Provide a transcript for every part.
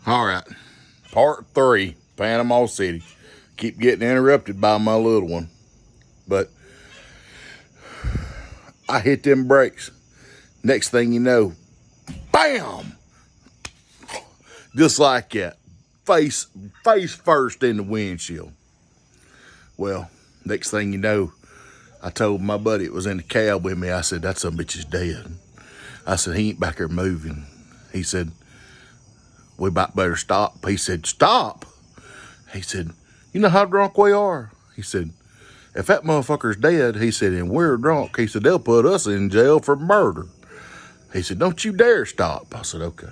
All right, part 3, Panama City. Keep getting interrupted by my little one, but I hit them brakes. Next thing you know, bam! Just like that, face first in the windshield. Well, next thing you know, I told my buddy that was in the cab with me, I said, that son of a bitch is dead. I said, he ain't back there moving. He said, we about better stop. He said, stop? He said, you know how drunk we are? He said, if that motherfucker's dead, he said, and we're drunk, he said, they'll put us in jail for murder. He said, don't you dare stop. I said, okay.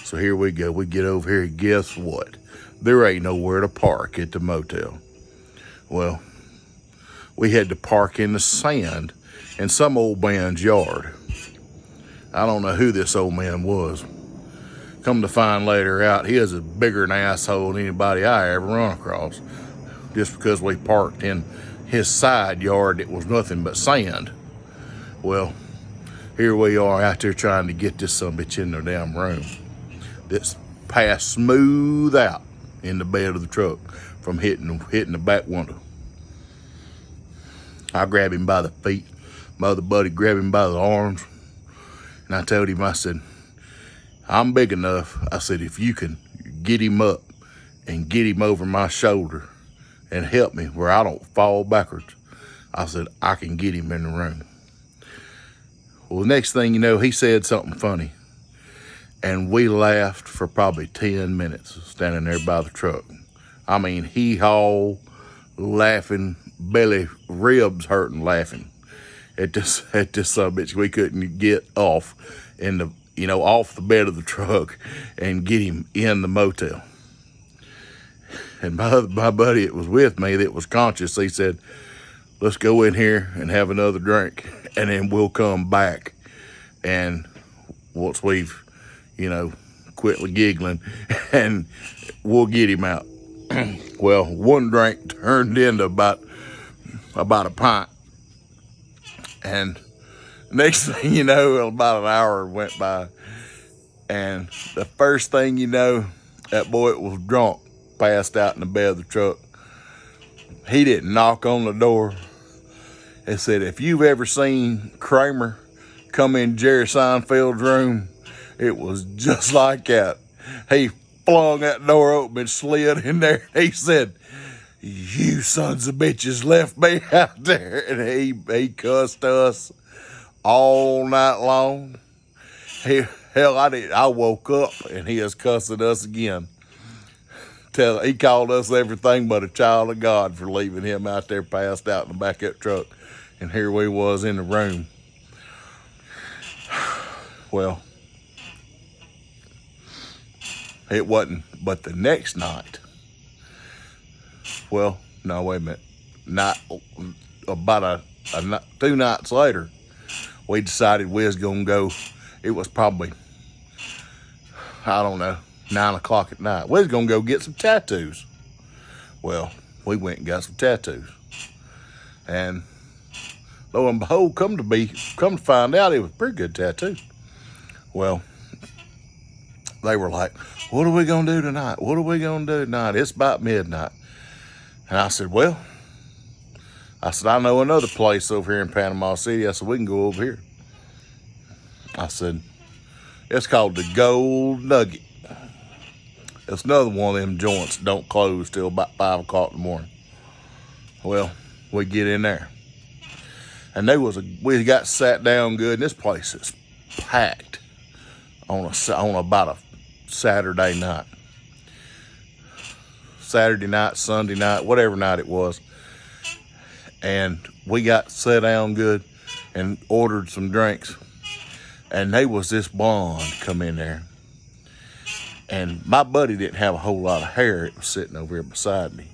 So here we go. We get over here, and guess what? There ain't nowhere to park at the motel. Well, we had to park in the sand in some old man's yard. I don't know who this old man was. Come to find later out, he is a bigger an asshole than anybody I ever run across. Just because we parked in his side yard, it was nothing but sand. Well, here we are out there trying to get this sumbitch in their damn room. This passed smooth out in the bed of the truck from hitting the back window. I grabbed him by the feet. My other buddy grabbed him by the arms. And I told him, I said, I'm big enough. I said, if you can get him up and get him over my shoulder and help me where I don't fall backwards, I said, I can get him in the room. Well, the next thing you know, he said something funny. And we laughed for probably 10 minutes standing there by the truck. I mean, hee-haw, laughing, belly, ribs hurting, laughing at this bitch. We couldn't get off off the bed of the truck and get him in the motel. And my buddy that was with me that was conscious, he said, let's go in here and have another drink and then we'll come back. And once we've, quit giggling and we'll get him out. Well, one drink turned into about a pint. And next thing you know, about an hour went by. And the first thing you know, that boy was drunk, passed out in the bed of the truck. He didn't knock on the door. It said, if you've ever seen Kramer come in Jerry Seinfeld's room, it was just like that. He flung that door open and slid in there. He said, you sons of bitches left me out there. And he cussed us all night long. I woke up and he was cussing us again. He called us everything but a child of God for leaving him out there passed out in the back of that truck. And here we was in the room. Well, it wasn't, but the next night, well, no, wait a minute. About 2 nights later, we decided we was going to go. It was probably, 9 o'clock at night. We was going to go get some tattoos. Well, we went and got some tattoos. And lo and behold, come to find out, it was a pretty good tattoo. Well, they were like, what are we going to do tonight? What are we going to do tonight? It's about midnight. And I said, I know another place over here in Panama City. I said, we can go over here. I said, it's called the Gold Nugget. It's another one of them joints that don't close till about 5 o'clock in the morning. Well, we get in there. And we got sat down good, and this place is packed on about a Saturday night. Saturday night, Sunday night, whatever night it was. And we got sat down good and ordered some drinks. And there was this blonde come in there. And my buddy didn't have a whole lot of hair. It was sitting over here beside me.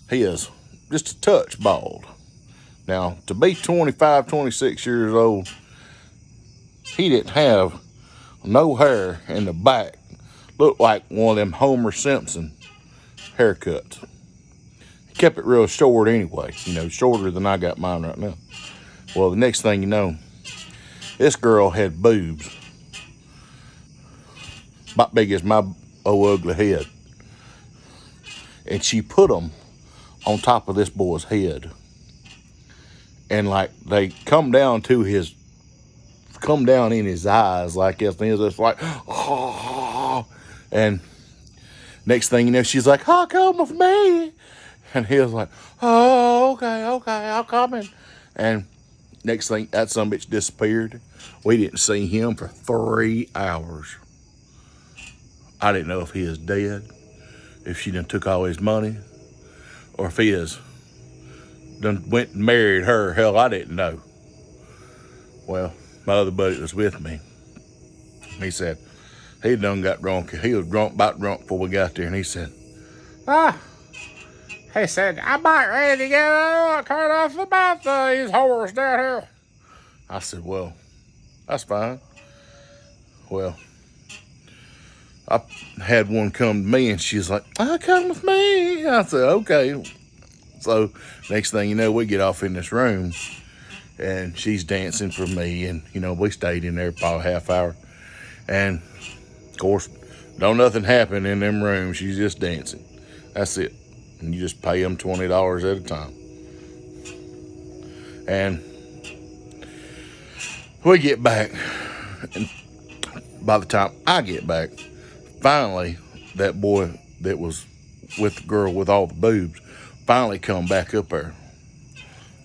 He is just a touch bald. Now, to be 25, 26 years old, he didn't have no hair in the back. Looked like one of them Homer Simpson haircuts. He kept it real short anyway, shorter than I got mine right now. Well, the next thing you know, this girl had boobs about big as my ugly head. And she put them on top of this boy's head. And like they come down in his eyes like this. And he's just like, oh. And next thing you know, she's like, oh, come with me. And he was like, oh, okay, I'm coming. And next thing, that sumbitch disappeared. We didn't see him for 3 hours. I didn't know if he is dead, if she done took all his money, or if he is done went and married her. Hell, I didn't know. Well, my other buddy was with me. He said, he done got drunk. He was about drunk before we got there. And he said, he said, I'm about ready to get cut off about these whores down here. I said, well, that's fine. Well, I had one come to me and she's like, come with me. I said, okay. So next thing you know, we get off in this room and she's dancing for me. And, we stayed in there probably a half hour. And of course, don't nothing happen in them rooms. She's just dancing. That's it. And you just pay them $20 at a time. And we get back. And by the time I get back, finally, that boy that was with the girl with all the boobs finally come back up there.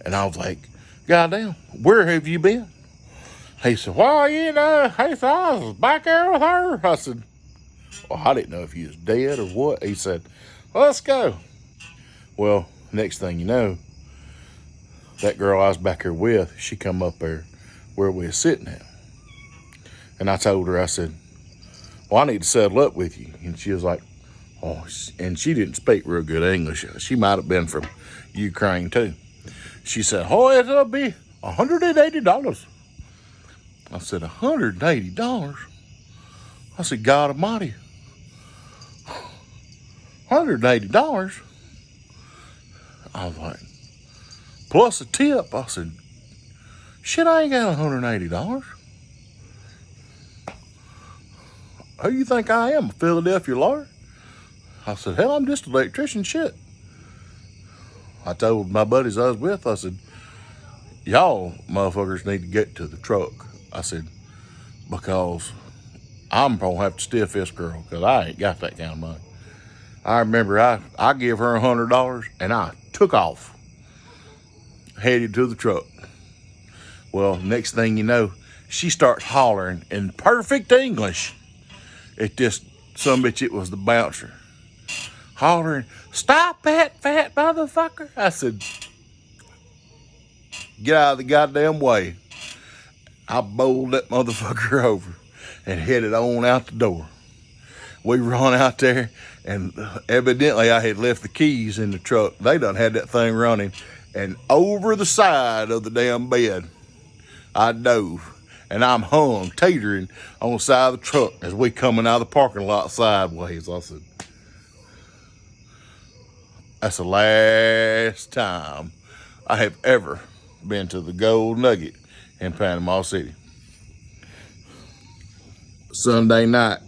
And I was like, goddamn, where have you been? He said, well, he said, I was back there with her. I said, well, I didn't know if he was dead or what. He said, well, let's go. Well, next thing you know, that girl I was back there with, she come up there where we was sitting at. And I told her, I said, well, I need to settle up with you. And she was like, oh, and she didn't speak real good English. She might have been from Ukraine too. She said, oh, it'll be $180. I said, $180? I said, God Almighty, $180? I was like, plus a tip. I said, shit, I ain't got $180. Who you think I am, a Philadelphia lawyer? I said, hell, I'm just an electrician, shit. I told my buddies I was with, I said, y'all motherfuckers need to get to the truck. I said, because I'm going to have to stiff this girl because I ain't got that kind of money. I remember I gave her $100 and I took off, headed to the truck. Well, next thing you know, she starts hollering in perfect English at this sumbitch. It was the bouncer. Hollering, stop that fat motherfucker. I said, get out of the goddamn way. I bowled that motherfucker over and headed on out the door. We run out there, and evidently I had left the keys in the truck. They done had that thing running, and over the side of the damn bed, I dove, and I'm hung, teetering on the side of the truck as we coming out of the parking lot sideways. I said, that's the last time I have ever been to the Gold Nugget in Panama City. Sunday night,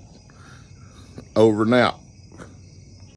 over and out.